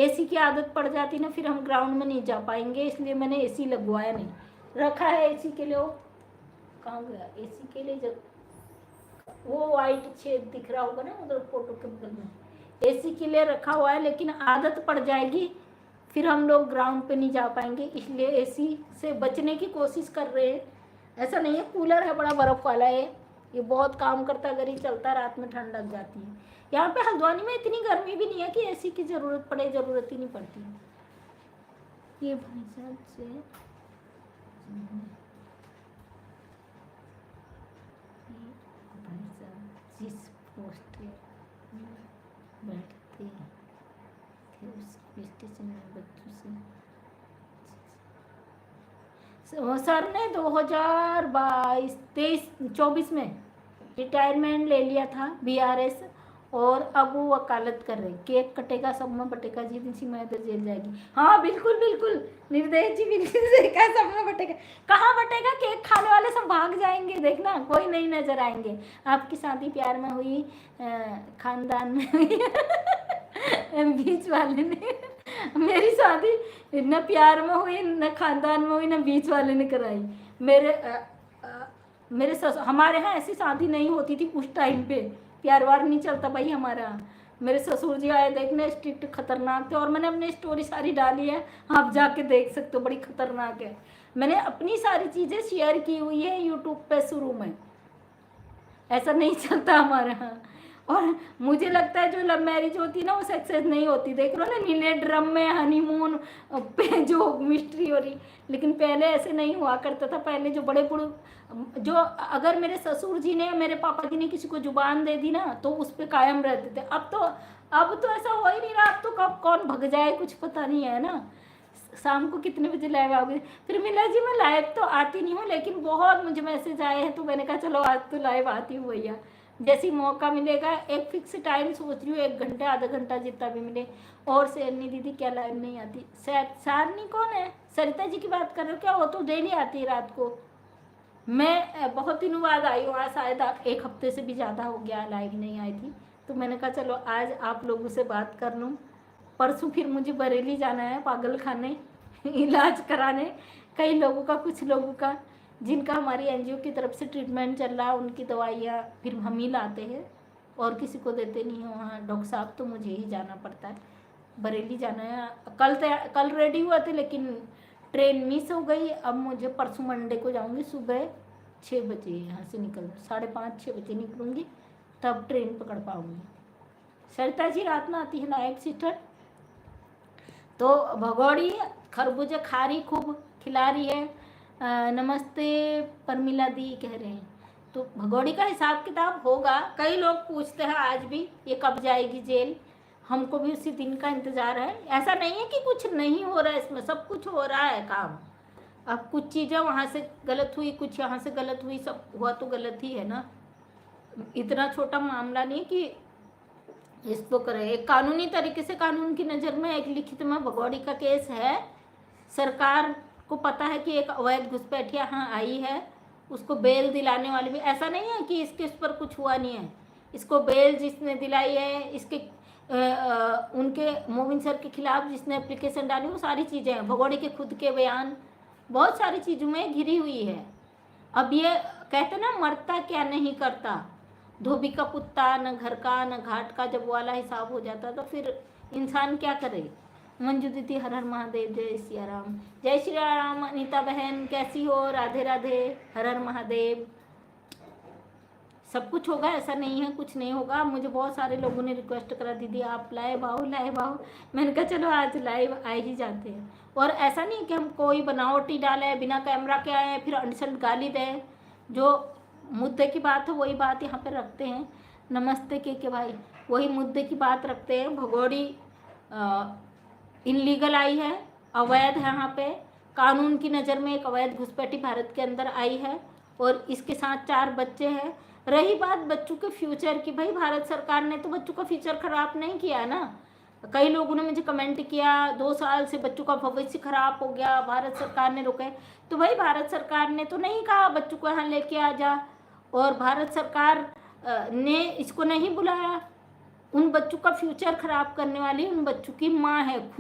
AC की आदत पड़ जाती ना, फिर हम ग्राउंड में नहीं जा पाएंगे, इसलिए मैंने एसी लगवाया नहीं। रखा है एसी के लिए, वो कहाँ गया एसी के लिए, जब वो वाइट छेद दिख रहा होगा ना उधर फोटो के बगल में, एसी के लिए रखा हुआ है, लेकिन आदत पड़ जाएगी फिर हम लोग ग्राउंड पे नहीं जा पाएंगे, इसलिए एसी से बचने की कोशिश कर रहे हैं। ऐसा नहीं है, कूलर है बड़ा बर्फ वाला है, ये बहुत काम करता, अगर ये चलता रात में ठंड लग जाती है। यहाँ पे हल्द्वानी में इतनी गर्मी भी नहीं है कि एसी की जरूरत पड़े, जरूरत ही नहीं पड़ती। ये भाई साहब से भाई साहब जिस पोस्ट बैठते थे उस स्टेशन में बच्चों से सर ने 2022-23-24 में रिटायरमेंट ले लिया था बीआरएस, और अब वो वकालत कर रहे, केक कटेगा सब में बटेगा जी, दिन सीमा इधर जेल जाएगी। हाँ बिल्कुल बिल्कुल निर्देश जी, बिल्कुल सही कहा, सब में बटेगा। कहाँ बटेगा, केक खाने वाले सब भाग जाएंगे, देखना कोई नहीं नजर आएंगे। आपकी शादी प्यार में हुई, खानदान में हुई बीच वाले ने, मेरी शादी न प्यार में हुई, न खानदान में हुई, न बीच वाले ने कराई। मेरे हमारे यहाँ ऐसी शादी नहीं होती थी उस टाइम पे, प्यार वार नहीं चलता भाई हमारा। मेरे ससुर जी आए देखने, स्ट्रिक्ट खतरनाक थे, और मैंने अपनी स्टोरी सारी डाली है, आप जाके देख सकते हो, बड़ी खतरनाक है। मैंने अपनी सारी चीज़ें शेयर की हुई है यूट्यूब पे शुरू में, ऐसा नहीं चलता हमारे यहाँ। और मुझे लगता है जो लव मैरिज होती है ना वो सक्सेस नहीं होती, देख लो ना नीले ड्रम में हनीमून पे जो मिस्ट्री हो रही, लेकिन पहले ऐसे नहीं हुआ करता था। पहले जो बड़े बड़े जो, अगर मेरे ससुर जी ने, मेरे पापा जी ने किसी को जुबान दे दी ना तो उस पर कायम रहते थे। अब तो ऐसा हो ही नहीं रहा, अब तो कब कौन भग जाए कुछ पता नहीं है ना। शाम को कितने बजे लाइव आओगे? फिर मिला जी मैं लाइव तो आती नहीं हूँ, लेकिन बहुत मुझे मैसेज आए हैं, तो मैंने कहा चलो आज तो लाइव आती हूँ भैया, जैसी मौका मिलेगा। एक फिक्स टाइम सोच रही हूँ, 1 घंटे आधा घंटा जितना भी मिले। और शेरनी दीदी क्या लाइव नहीं आती? शारनी कौन है? सरिता जी की बात कर रहे हो क्या? वो तो डेली आती है रात को। मैं बहुत दिनों बाद आई हूँ, आज शायद 1 हफ्ते से भी ज़्यादा हो गया लाइव नहीं आई थी, तो मैंने कहा चलो आज आप लोगों से बात कर लूँ। परसों फिर मुझे बरेली जाना है पागल खाने इलाज कराने, कई लोगों का, कुछ लोगों का जिनका हमारी एनजीओ की तरफ से ट्रीटमेंट चल रहा है, उनकी दवाइयाँ फिर हम ही लाते हैं और किसी को देते नहीं हैं वहाँ डॉक्टर साहब, तो मुझे ही जाना पड़ता है। बरेली जाना है, कल रेडी हुआ थे लेकिन ट्रेन मिस हो गई। अब मुझे परसों मंडे को जाऊँगी, सुबह 6 बजे यहाँ से निकल, 5:30-6 बजे निकलूँगी, तब ट्रेन पकड़ पाऊँगी। सरिता जी रात में आती है नाइट सिस्टर। तो भगोड़ी खरबूजा खा रही, खूब खिला रही है। नमस्ते परमिला दी कह रहे हैं। तो भगोड़ी का हिसाब किताब होगा। कई लोग पूछते हैं आज भी ये कब जाएगी जेल, हमको भी उसी दिन का इंतज़ार है। ऐसा नहीं है कि कुछ नहीं हो रहा है, इसमें सब कुछ हो रहा है काम। अब कुछ चीज़ें वहाँ से गलत हुई, कुछ यहाँ से गलत हुई, सब हुआ तो गलत ही है ना। इतना छोटा मामला नहीं कि इसको करें। एक कानूनी तरीके से, कानून की नज़र में एक लिखित में भगोड़ी का केस है। सरकार को पता है कि एक अवैध घुसपैठिया यहाँ आई है, उसको बेल दिलाने वाले भी, ऐसा नहीं है कि इसके उस पर कुछ हुआ नहीं है। इसको बेल जिसने दिलाई है, इसके उनके मोमिन सर के खिलाफ जिसने एप्लीकेशन डाली, वो सारी चीज़ें हैं, भगोड़ी के खुद के बयान, बहुत सारी चीज़ों में घिरी हुई है। अब ये कहते ना मरता क्या नहीं करता, धोबी का कुत्ता, न घर का न घाट का, जब वाला हिसाब हो जाता तो फिर इंसान क्या करे। मंजू दीदी हर हर महादेव, जय सिया राम। जय श्री राम। अनीता बहन कैसी हो? राधे राधे, हर हर महादेव। सब कुछ होगा, ऐसा नहीं है कुछ नहीं होगा। मुझे बहुत सारे लोगों ने रिक्वेस्ट करा दीदी आप लाइव आओ लाइव आओ, मैंने कहा चलो आज लाइव आ ही जाते हैं। और ऐसा नहीं कि हम कोई बनावटी डालें, बिना कैमरा के आए फिर अनसल्ट गाली दें। जो मुद्दे की बात है वही बात यहाँ पे रखते हैं। नमस्ते के भाई, वही मुद्दे की बात रखते हैं। भगोड़ी इनलीगल आई है, अवैध है, यहाँ पे कानून की नज़र में एक अवैध घुसपैठी भारत के अंदर आई है, और इसके साथ 4 बच्चे हैं। रही बात बच्चों के फ्यूचर की, भाई भारत सरकार ने तो बच्चों का फ्यूचर खराब नहीं किया ना। कई लोगों ने मुझे कमेंट किया 2 साल से बच्चों का भविष्य खराब हो गया, भारत सरकार ने रोके। तो भाई भारत सरकार ने तो नहीं कहा बच्चों को यहाँ लेके आ जा, और भारत सरकार ने इसको नहीं बुलाया। उन बच्चों का फ्यूचर खराब करने वाली उन बच्चों की माँ है।